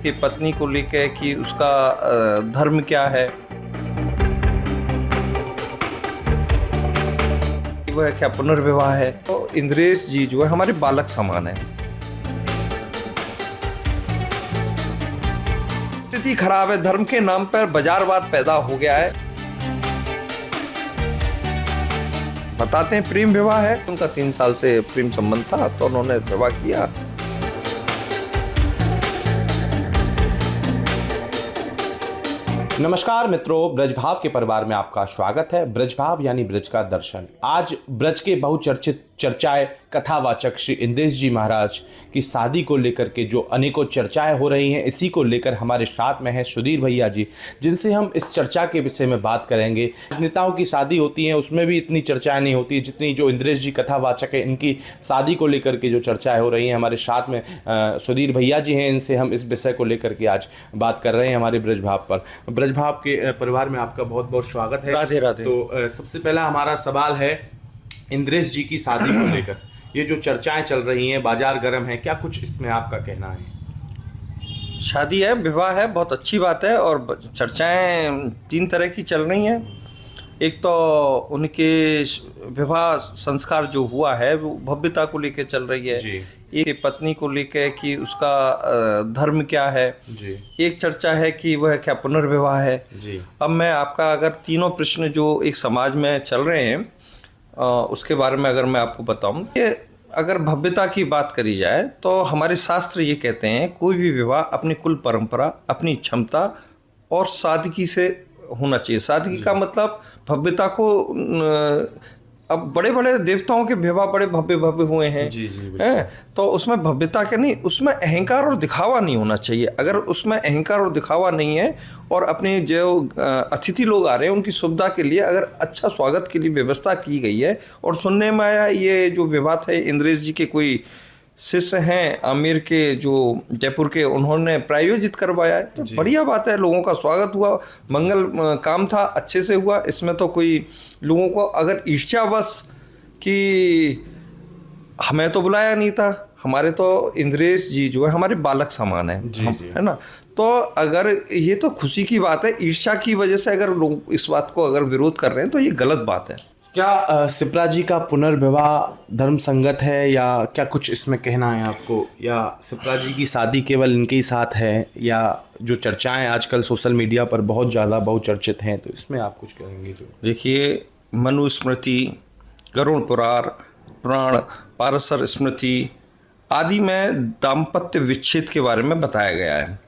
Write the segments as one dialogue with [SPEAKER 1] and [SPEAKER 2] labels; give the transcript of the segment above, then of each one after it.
[SPEAKER 1] कि पत्नी को लेकर कि उसका धर्म क्या है, कि वह क्या पुनर्विवाह है। तो इंद्रेश जी जो है हमारे बालक समान है। स्थिति खराब है, धर्म के नाम पर बाजारवाद पैदा हो गया है। बताते हैं प्रेम विवाह है, उनका 3 साल से प्रेम संबंध था तो उन्होंने विवाह किया।
[SPEAKER 2] नमस्कार मित्रों, ब्रजभाव के परिवार में आपका स्वागत है। ब्रजभाव यानी ब्रज का दर्शन। आज ब्रज के बहुचर्चित चर्चाएं कथावाचक श्री इंद्रेश जी महाराज की शादी को लेकर के जो अनेकों चर्चाएं हो रही हैं, इसी को लेकर हमारे साथ में है सुधीर भैया जी, जिनसे हम इस चर्चा के विषय में बात करेंगे। राजनेताओं की शादी होती है उसमें भी इतनी चर्चाएं नहीं होती जितनी जो इंद्रेश जी कथावाचक है इनकी शादी को लेकर के जो चर्चाएं हो रही हैं। हमारे साथ में सुधीर भैया जी हैं, इनसे हम इस विषय को लेकर के आज बात कर रहे हैं हमारे ब्रजभाव पर। ब्रजभाव के परिवार में आपका बहुत बहुत स्वागत है।
[SPEAKER 1] राधे राधे।
[SPEAKER 2] तो सबसे पहला हमारा सवाल है इंद्रेश जी की शादी को लेकर, ये जो चर्चाएं चल रही हैं, बाजार गर्म है, क्या कुछ इसमें आपका कहना है?
[SPEAKER 1] शादी है, विवाह है, बहुत अच्छी बात है। और चर्चाएं 3 तरह की चल रही हैं। एक तो उनके विवाह संस्कार जो हुआ है वो भव्यता को लेकर चल रही है
[SPEAKER 2] जी।
[SPEAKER 1] एक पत्नी को लेकर कि उसका धर्म क्या है
[SPEAKER 2] जी।
[SPEAKER 1] एक चर्चा है कि वह क्या पुनर्विवाह है
[SPEAKER 2] जी।
[SPEAKER 1] अब मैं आपका अगर तीनों प्रश्न जो एक समाज में चल रहे हैं उसके बारे में अगर मैं आपको बताऊं कि अगर भव्यता की बात करी जाए तो हमारे शास्त्र ये कहते हैं कोई भी विवाह अपनी कुल परंपरा, अपनी क्षमता और सादगी से होना चाहिए। सादगी का मतलब भव्यता को अब बड़े बड़े देवताओं के विवाह बड़े भव्य भव्य हुए हैं।
[SPEAKER 2] जी जी
[SPEAKER 1] हैं तो उसमें भव्यता के नहीं, उसमें अहंकार और दिखावा नहीं होना चाहिए। अगर उसमें अहंकार और दिखावा नहीं है और अपने जो अतिथि लोग आ रहे हैं उनकी सुविधा के लिए अगर अच्छा स्वागत के लिए व्यवस्था की गई है। और सुनने में आया ये जो विवाह है इंद्रेश जी के कोई शिष्य हैं आमिर के जो जयपुर के, उन्होंने प्रायोजित करवाया है तो बढ़िया बात है। लोगों का स्वागत हुआ, मंगल काम था, अच्छे से हुआ। इसमें तो कोई लोगों को अगर ईर्ष्यावश कि हमें तो बुलाया नहीं था, हमारे तो इंद्रेश जी जो है हमारे बालक समान है है ना। तो अगर ये तो खुशी की बात है, ईर्ष्या की वजह से अगर लोग इस बात को अगर विरोध कर रहे हैं तो ये गलत बात है।
[SPEAKER 2] क्या शिप्रा जी का पुनर्विवाह धर्म संगत है या क्या कुछ इसमें कहना है आपको, या शिप्रा जी की शादी केवल इनके ही साथ है, या जो चर्चाएं आजकल सोशल मीडिया पर बहुत ज़्यादा बहुचर्चित हैं, तो इसमें आप कुछ कहेंगे? तो
[SPEAKER 1] देखिए, मनुस्मृति, गरुड़ पुराण, पारसर स्मृति आदि में दाम्पत्य विच्छेद के बारे में बताया गया है।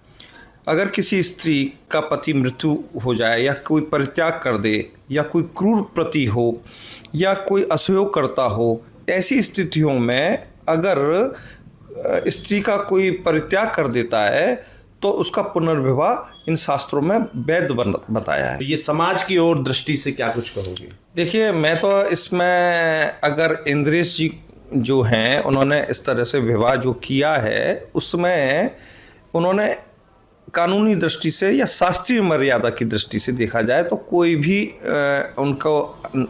[SPEAKER 1] अगर किसी स्त्री का पति मृत्यु हो जाए या कोई परित्याग कर दे या कोई क्रूर प्रति हो या कोई असहयोग करता हो, ऐसी स्थितियों में अगर स्त्री का कोई परित्याग कर देता है तो उसका पुनर्विवाह इन शास्त्रों में वैध बताया है।
[SPEAKER 2] ये समाज की ओर दृष्टि से क्या कुछ कहोगे?
[SPEAKER 1] देखिए, मैं तो इसमें अगर इंद्रेश जी जो हैं उन्होंने इस तरह से विवाह जो किया है उसमें उन्होंने कानूनी दृष्टि से या शास्त्रीय मर्यादा की दृष्टि से देखा जाए तो कोई भी उनको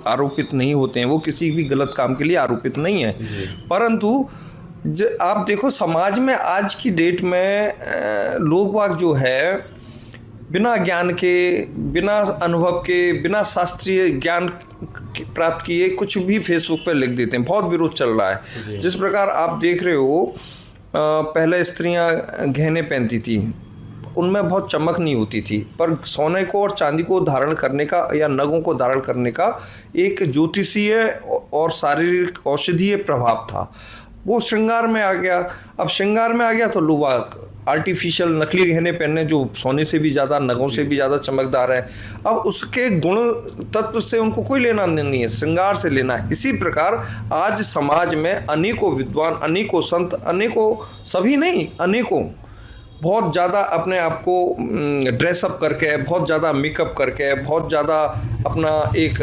[SPEAKER 1] आरोपित नहीं होते हैं, वो किसी भी गलत काम के लिए आरोपित नहीं है। परंतु आप देखो समाज में आज की डेट में लोग वाग जो है बिना ज्ञान के, बिना अनुभव के, बिना शास्त्रीय ज्ञान प्राप्त किए कुछ भी फेसबुक पर लिख देते हैं। बहुत विरोध चल रहा है। जिस प्रकार आप देख रहे हो पहले स्त्रियां गहने पहनती थी, उनमें बहुत चमक नहीं होती थी, पर सोने को और चांदी को धारण करने का या नगों को धारण करने का एक ज्योतिषीय और शारीरिक औषधीय प्रभाव था। वो श्रृंगार में आ गया। अब श्रृंगार में आ गया तो लोग आर्टिफिशियल नकली गहने पहनने जो सोने से भी ज़्यादा, नगों से भी ज़्यादा चमकदार है। अब उसके गुण तत्व से उनको कोई लेना नहीं है, श्रृंगार से लेना है। इसी प्रकार आज समाज में अनेकों विद्वान, अनेकों संत, अनेकों, सभी नहीं, अनेकों बहुत ज़्यादा अपने आप को ड्रेसअप करके, बहुत ज़्यादा मेकअप करके, बहुत ज़्यादा अपना एक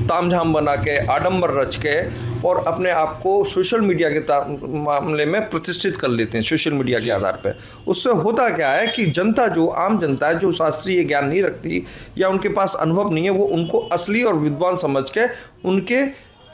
[SPEAKER 1] तामझाम बना के, आडंबर रच के और अपने आप को सोशल मीडिया के मामले में प्रतिष्ठित कर लेते हैं सोशल मीडिया के आधार पर। उससे होता क्या है कि जनता, जो आम जनता है, जो शास्त्रीय ज्ञान नहीं रखती या उनके पास अनुभव नहीं है, वो उनको असली और विद्वान समझ के उनके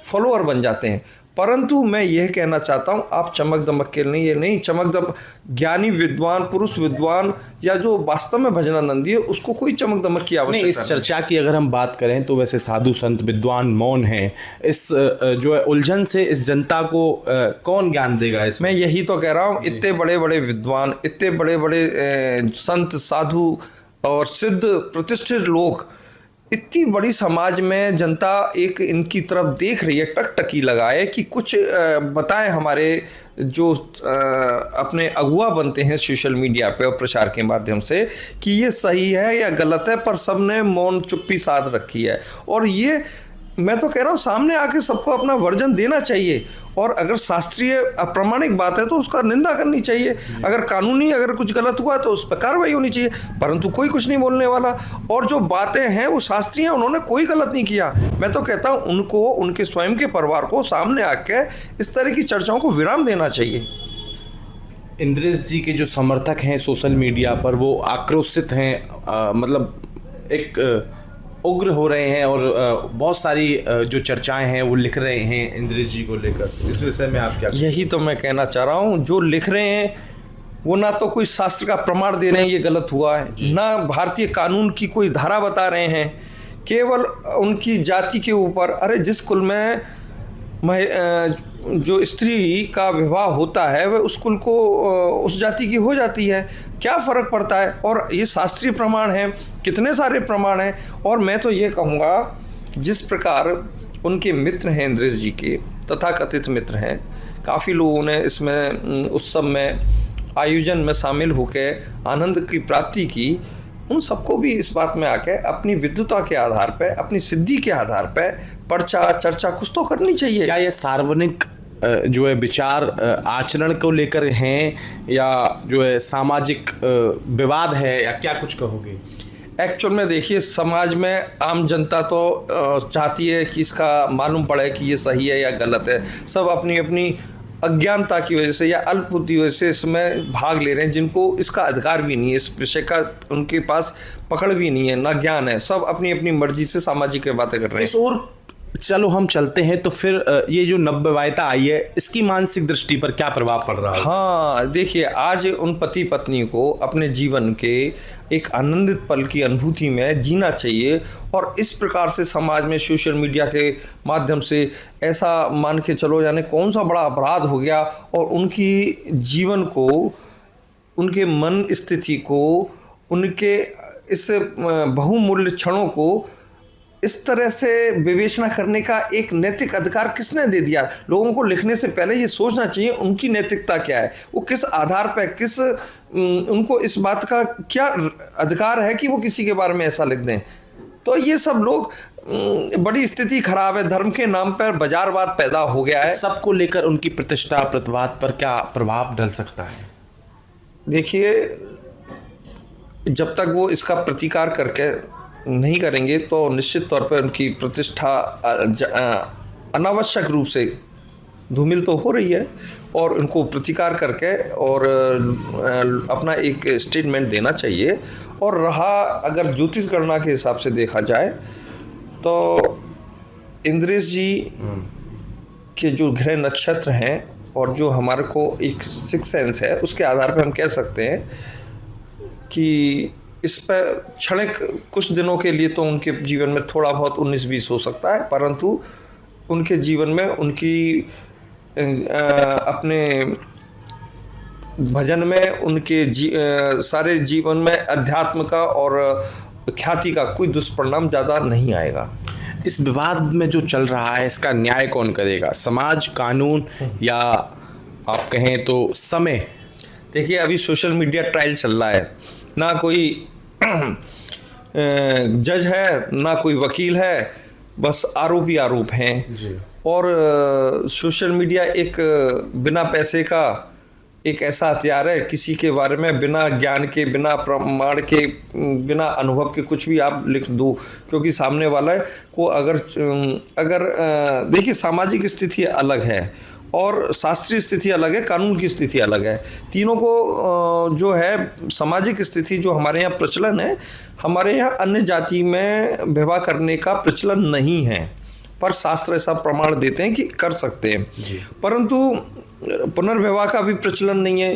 [SPEAKER 1] फॉलोअर बन जाते हैं। परंतु मैं यह कहना चाहता हूं, आप चमक दमक के लिए नहीं, चमक दमक ज्ञानी विद्वान पुरुष विद्वान या जो वास्तव में भजनानंदी है उसको कोई चमक दमक की
[SPEAKER 2] नहीं,
[SPEAKER 1] आवश्यकता
[SPEAKER 2] इस चर्चा की अगर हम बात करें तो वैसे साधु संत विद्वान मौन हैं, इस जो है उलझन से इस जनता को कौन ज्ञान देगा इसमें?
[SPEAKER 1] मैं यही तो कह रहा हूँ, इतने बड़े बड़े विद्वान, इतने बड़े बड़े संत साधु और सिद्ध प्रतिष्ठित लोग, इतनी बड़ी समाज में जनता एक इनकी तरफ देख रही है, टकटकी लगाए कि कुछ बताएं हमारे जो अपने अगुआ बनते हैं सोशल मीडिया पे और प्रचार के माध्यम से कि ये सही है या गलत है, पर सबने मौन चुप्पी साध रखी है। और ये मैं तो कह रहा हूँ सामने आके सबको अपना वर्जन देना चाहिए, और अगर शास्त्रीय अप्रामाणिक बात है तो उसका निंदा करनी चाहिए, अगर कानूनी अगर कुछ गलत हुआ तो उस पर कार्रवाई होनी चाहिए, परंतु कोई कुछ नहीं बोलने वाला। और जो बातें हैं वो शास्त्रीय, उन्होंने कोई गलत नहीं किया। मैं तो कहता हूँ उनको, उनके स्वयं के परिवार को सामने आके इस तरह की चर्चाओं को विराम देना चाहिए।
[SPEAKER 2] इंद्रेश जी के जो समर्थक हैं सोशल मीडिया पर वो आक्रोशित हैं, मतलब एक उग्र हो रहे हैं और बहुत सारी जो चर्चाएं हैं वो लिख रहे हैं इंद्रेश जी को लेकर। इस विषय में आप क्या?
[SPEAKER 1] यही तो मैं कहना चाह रहा हूँ, जो लिख रहे हैं वो ना तो कोई शास्त्र का प्रमाण दे रहे हैं ये गलत हुआ है, ना भारतीय कानून की कोई धारा बता रहे हैं, केवल उनकी जाति के ऊपर, अरे जिस कुल में जो स्त्री का विवाह होता है वह उस कुल को उस जाति की हो जाती है, क्या फ़र्क पड़ता है। और ये शास्त्रीय प्रमाण है, कितने सारे प्रमाण हैं। और मैं तो ये कहूँगा जिस प्रकार उनके मित्र हैं इंद्रेश जी के, तथाकथित मित्र हैं, काफ़ी लोगों ने इसमें उत्सव में आयोजन में शामिल होकर आनंद की प्राप्ति की, उन सबको भी इस बात में आके अपनी विद्वता के आधार पर, अपनी सिद्धि के आधार पर पर्चा चर्चा कुछ तो करनी चाहिए।
[SPEAKER 2] क्या ये सार्वजनिक जो है विचार आचरण को लेकर हैं या जो है सामाजिक विवाद है, या क्या कुछ कहोगे?
[SPEAKER 1] एक्चुअल में देखिए, समाज में आम जनता तो चाहती है कि इसका मालूम पड़े कि ये सही है या गलत है। सब अपनी अपनी अज्ञानता की वजह से या अल्प बुद्धि की वजह से इसमें भाग ले रहे हैं, जिनको इसका अधिकार भी नहीं है, इस विषय का उनके पास पकड़ भी नहीं है, ना ज्ञान है। सब अपनी अपनी मर्जी से सामाजिक बातें कर रहे हैं।
[SPEAKER 2] और चलो हम चलते हैं, तो फिर ये जो नवविवाहिता आई है इसकी मानसिक दृष्टि पर क्या प्रभाव पड़ रहा है?
[SPEAKER 1] हाँ देखिए, आज उन पति पत्नी को अपने जीवन के एक आनंदित पल की अनुभूति में जीना चाहिए, और इस प्रकार से समाज में सोशल मीडिया के माध्यम से ऐसा मान के चलो जाने कौन सा बड़ा अपराध हो गया, और उनकी जीवन को, उनके मन स्थिति को, उनके इस बहुमूल्य क्षणों को इस तरह से विवेचना करने का एक नैतिक अधिकार किसने दे दिया? लोगों को लिखने से पहले ये सोचना चाहिए उनकी नैतिकता क्या है, वो किस आधार पर, किस उनको इस बात का क्या अधिकार है कि वो किसी के बारे में ऐसा लिख दें। तो ये सब लोग, बड़ी स्थिति खराब है, धर्म के नाम पर बाजारवाद पैदा हो गया है।
[SPEAKER 2] सबको लेकर उनकी प्रतिष्ठा प्रतिवाद पर क्या प्रभाव डल सकता है?
[SPEAKER 1] देखिए, जब तक वो इसका प्रतिकार करके नहीं करेंगे तो निश्चित तौर पर उनकी प्रतिष्ठा अनावश्यक रूप से धूमिल तो हो रही है, और उनको प्रतिकार करके और अपना एक स्टेटमेंट देना चाहिए। और रहा अगर ज्योतिष गणना के हिसाब से देखा जाए तो इंद्रेश जी के जो ग्रह नक्षत्र हैं और जो हमारे को एक सिक्स सेंस है, उसके आधार पर हम कह सकते हैं कि इस पर क्षणिक कुछ दिनों के लिए तो उनके जीवन में थोड़ा बहुत 19-20 हो सकता है, परंतु उनके जीवन में उनकी अपने भजन में, उनके सारे जीवन में अध्यात्म का और ख्याति का कोई दुष्परिणाम ज़्यादा नहीं आएगा।
[SPEAKER 2] इस विवाद में जो चल रहा है इसका न्याय कौन करेगा? समाज, कानून, या आप कहें तो समय?
[SPEAKER 1] देखिए, अभी सोशल मीडिया ट्रायल चल रहा है, ना कोई जज है ना कोई वकील है, बस आरोपी आरोप हैं जी। और सोशल मीडिया एक बिना पैसे का एक ऐसा हथियार है, किसी के बारे में बिना ज्ञान के, बिना प्रमाण के, बिना अनुभव के कुछ भी आप लिख दो, क्योंकि सामने वाला को अगर देखिए, सामाजिक स्थिति अलग है और शास्त्रीय स्थिति अलग है, कानून की स्थिति अलग है। तीनों को जो है सामाजिक स्थिति जो हमारे यहाँ प्रचलन है, हमारे यहाँ अन्य जाति में विवाह करने का प्रचलन नहीं है, पर शास्त्र ऐसा प्रमाण देते हैं कि कर सकते हैं, परंतु पुनर्विवाह का भी प्रचलन नहीं है,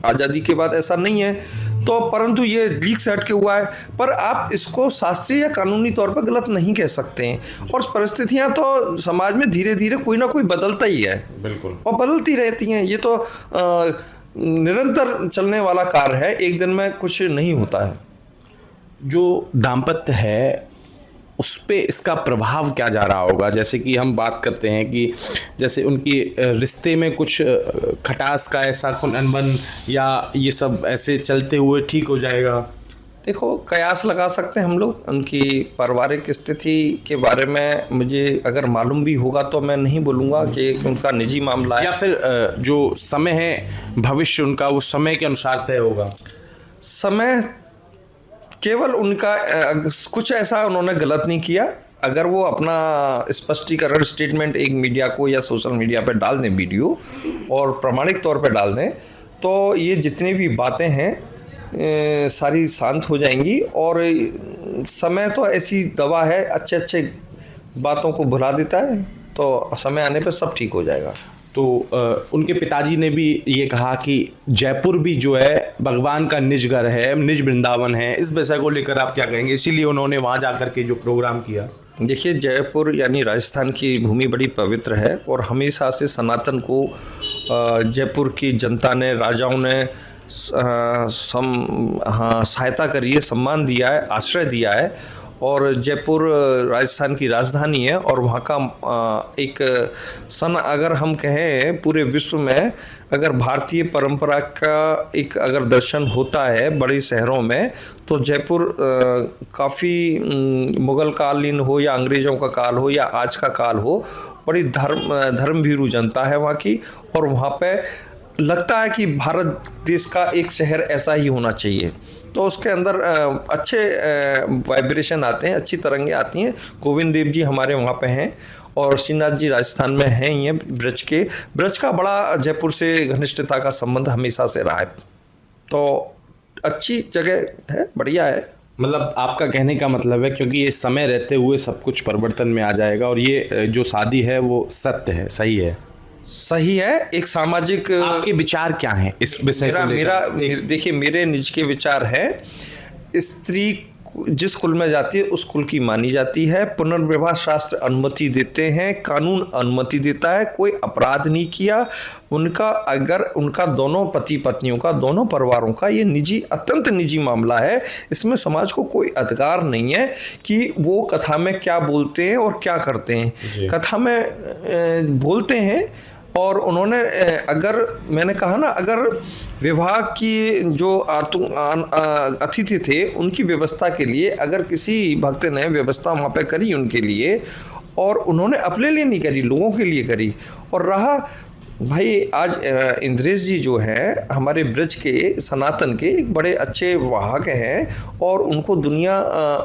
[SPEAKER 1] आज़ादी के बाद ऐसा नहीं है। तो परंतु ये लीक से हट के हुआ है, पर आप इसको शास्त्रीय या कानूनी तौर पर गलत नहीं कह सकते हैं। और परिस्थितियां तो समाज में धीरे धीरे कोई ना कोई बदलता ही है,
[SPEAKER 2] बिल्कुल,
[SPEAKER 1] और बदलती रहती हैं। ये तो निरंतर चलने वाला कार्य है, एक दिन में कुछ नहीं होता है।
[SPEAKER 2] जो दाम्पत्य है उस पे इसका प्रभाव क्या जा रहा होगा? जैसे कि हम बात करते हैं कि जैसे उनकी रिश्ते में कुछ खटास का ऐसा कोई अनबन या ये सब ऐसे चलते हुए ठीक हो जाएगा?
[SPEAKER 1] देखो, कयास लगा सकते हैं हम लोग, उनकी पारिवारिक स्थिति के बारे में मुझे अगर मालूम भी होगा तो मैं नहीं बोलूँगा कि उनका निजी मामला है,
[SPEAKER 2] या फिर जो समय है भविष्य उनका वो समय के अनुसार तय होगा।
[SPEAKER 1] समय केवल उनका कुछ ऐसा उन्होंने गलत नहीं किया। अगर वो अपना स्पष्टीकरण स्टेटमेंट एक मीडिया को या सोशल मीडिया पर डाल दें वीडियो, और प्रामाणिक तौर पर डाल दें, तो ये जितनी भी बातें हैं सारी शांत हो जाएंगी। और समय तो ऐसी दवा है, अच्छे अच्छे बातों को भुला देता है, तो समय आने पर सब ठीक हो जाएगा।
[SPEAKER 2] तो उनके पिताजी ने भी ये कहा कि जयपुर भी जो है भगवान का निज घर है, निज वृंदावन है। इस विषय को लेकर आप क्या कहेंगे? इसीलिए उन्होंने वहाँ जाकर के जो प्रोग्राम किया।
[SPEAKER 1] देखिए, जयपुर यानी राजस्थान की भूमि बड़ी पवित्र है, और हमेशा से सनातन को जयपुर की जनता ने, राजाओं ने सहायता करी है, सम्मान दिया है, आश्रय दिया है। और जयपुर राजस्थान की राजधानी है, और वहाँ का एक अगर हम कहें पूरे विश्व में अगर भारतीय परंपरा का एक अगर दर्शन होता है बड़े शहरों में, तो जयपुर काफ़ी मुगल कालीन हो या अंग्रेज़ों का काल हो या आज का काल हो, बड़ी धर्मभीरू जनता है वहाँ की। और वहाँ पे लगता है कि भारत देश का एक शहर ऐसा ही होना चाहिए। तो उसके अंदर अच्छे वाइब्रेशन आते हैं, अच्छी तरंगें आती हैं। गोविंद देव जी हमारे वहाँ पे हैं, और श्रीनाथ जी राजस्थान में हैं। ये ब्रज का बड़ा जयपुर से घनिष्ठता का संबंध हमेशा से रहा है। तो अच्छी जगह है, बढ़िया है।
[SPEAKER 2] मतलब आपका कहने का मतलब है क्योंकि ये समय रहते हुए सब कुछ परिवर्तन में आ जाएगा, और ये जो शादी है वो सत्य है, सही है?
[SPEAKER 1] सही है। एक सामाजिक,
[SPEAKER 2] आपके विचार क्या हैं इस विषय को लेकर?
[SPEAKER 1] देखिए, मेरे निज के विचार है, स्त्री जिस कुल में जाती है उस कुल की मानी जाती है। पुनर्विवाह शास्त्र अनुमति देते हैं, कानून अनुमति देता है, कोई अपराध नहीं किया उनका। अगर उनका दोनों पति पत्नियों का, दोनों परिवारों का ये निजी, अत्यंत निजी मामला है, इसमें समाज को कोई अधिकार नहीं है कि वो कथा में क्या बोलते हैं और क्या करते हैं। कथा में बोलते हैं, और उन्होंने अगर मैंने कहा ना, अगर विवाह की जो अतिथि थे उनकी व्यवस्था के लिए अगर किसी भक्त ने व्यवस्था वहाँ पे करी उनके लिए, और उन्होंने अपने लिए नहीं करी, लोगों के लिए करी। और रहा भाई, आज इंद्रेश जी जो हैं हमारे ब्रज के, सनातन के एक बड़े अच्छे वाहक हैं, और उनको दुनिया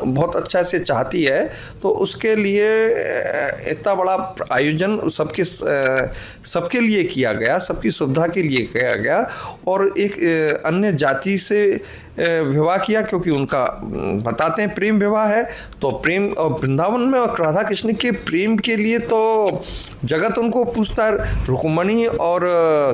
[SPEAKER 1] बहुत अच्छा से चाहती है। तो उसके लिए इतना बड़ा आयोजन सबके लिए किया गया, सबकी सुविधा के लिए किया गया। और एक अन्य जाति से विवाह किया, क्योंकि उनका बताते हैं प्रेम विवाह है। तो प्रेम, और वृंदावन में और राधा कृष्ण के प्रेम के लिए तो जगत उनको पूछता है। रुक्मणी और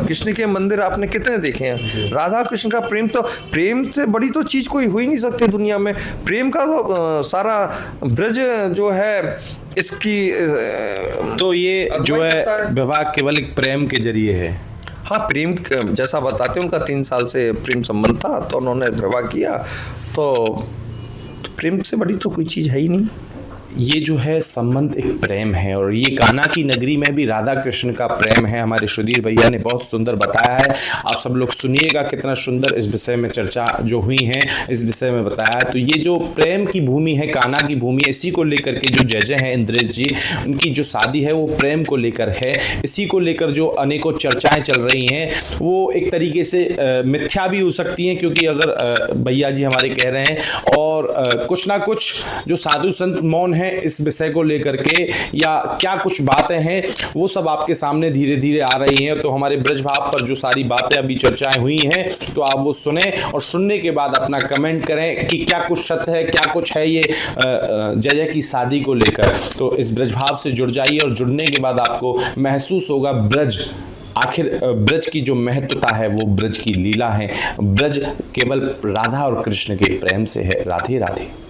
[SPEAKER 1] कृष्ण के मंदिर आपने कितने देखे हैं? राधा कृष्ण का प्रेम, तो प्रेम से बड़ी तो चीज़ कोई हो ही नहीं सकती दुनिया में। प्रेम का तो सारा ब्रज जो है इसकी, तो ये जो है
[SPEAKER 2] विवाह केवल एक प्रेम के जरिए है।
[SPEAKER 1] हाँ, प्रेम जैसा बताते हैं, उनका 3 साल से प्रेम संबंध था, तो उन्होंने विवाह किया। तो प्रेम से बड़ी तो कोई चीज़ है ही नहीं।
[SPEAKER 2] ये जो है संबंध एक प्रेम है, और ये कान्हा की नगरी में भी राधा कृष्ण का प्रेम है। हमारे सुधीर भैया ने बहुत सुंदर बताया है, आप सब लोग सुनिएगा कितना सुंदर इस विषय में चर्चा जो हुई है, इस विषय में बताया। तो ये जो प्रेम की भूमि है, कान्हा की भूमि, इसी को लेकर के जो जज हैं इंद्रेश जी, उनकी जो शादी है वो प्रेम को लेकर है। इसी को लेकर जो अनेकों चर्चाएं चल रही हैं वो एक तरीके से मिथ्या भी हो सकती हैं, क्योंकि अगर भैया जी हमारे कह रहे हैं, और कुछ ना कुछ जो साधु संत मौन हैं इस विषय को लेकर के, या क्या कुछ बातें हैं, वो सब आपके सामने धीरे धीरे आ रही हैं। तो हमारे ब्रज भाव पर जो सारी बातें अभी चर्चाएं हुई हैं, तो आप वो सुने और सुनने के बाद अपना कमेंट करें कि क्या कुछ सत्य है, क्या कुछ है ये जय की शादी को लेकर। तो इस ब्रज भाव से जुड़ जाइए और जुड़ने के बाद आपको महसूस होगा ब्रज, आखिर ब्रज की जो महत्वता है वो ब्रज की लीला है। ब्रज केवल राधा और कृष्ण के प्रेम से है। राधे राधे।